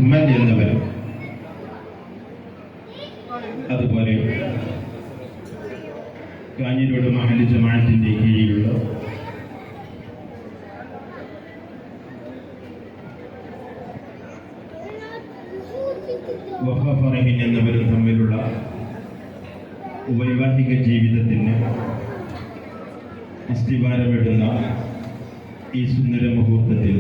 ഷഹ്മൽ എന്നവർ, അതുപോലെ കാഞ്ഞിരോട് മഹല്ല് ജമാഅത്തിന്റെ കീഴിലുള്ള വഫ ഫറഹിൻ എന്നവരും തമ്മിലുള്ള വൈവാഹിക ജീവിതത്തിന് അസ്ഥിവാരമിടുന്ന ഈ സുന്ദര മുഹൂർത്തത്തിൽ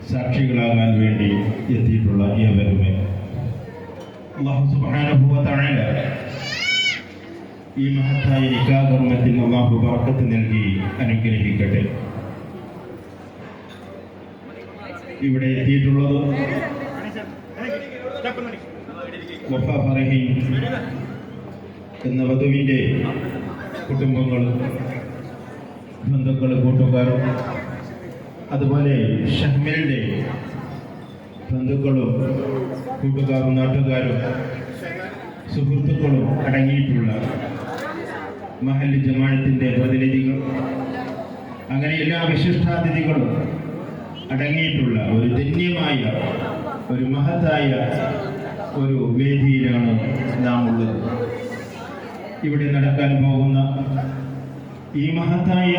സാക്ഷികളാകാൻ വേണ്ടി എത്തിയിട്ടുള്ള ഏവരുമേ അല്ലാഹു സുബ്ഹാനഹു വ തആല ഈ മഹത്തായ നിക്കാഹ് കർമ്മത്തിന് അല്ലാഹു ബറക്കത്ത് നൽകി അനുഗ്രഹിക്കട്ടെ. ഇവിടെ എത്തിയിട്ടുള്ളത് വഫ ഫറഹിൻ എന്ന വധുവിൻ്റെ കുടുംബങ്ങളും ബന്ധുക്കളും കൂട്ടുകാരും, അതുപോലെ ഷഹ്മലിൻ്റെ ബന്ധുക്കളും കൂട്ടുകാരും നാട്ടുകാരും സുഹൃത്തുക്കളും അടങ്ങിയിട്ടുള്ള മഹല്ല് ജമാഅത്തിന്റെ പ്രതിനിധികൾ, അങ്ങനെ എല്ലാ വിശിഷ്ടാതിഥികളും അടങ്ങിയിട്ടുള്ള ഒരു ധന്യമായ ഒരു മഹത്തായ ഒരു വേദിയിലാണ് നാം ഉള്ളത്. ഇവിടെ നടക്കാൻ പോകുന്ന ഈ മഹത്തായ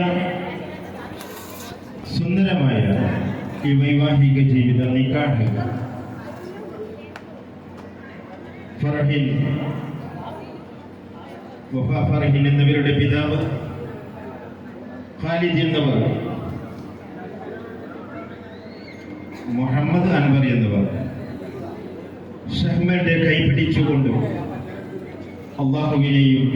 സുന്ദരമായ ഈ വൈവാഹിക ജീവിതം നിക്കാഹ് ഫറഹിൻ വഫ ഫറഹിൻ എന്നിവരുടെ പിതാവ് ഖാലിദ് എന്നവർ, മുഹമ്മദ് അൻവർ എന്നിവർ ഷഹ്മലിന്റെ കൈപിടിച്ചുകൊണ്ട് അള്ളാഹുവിനെയും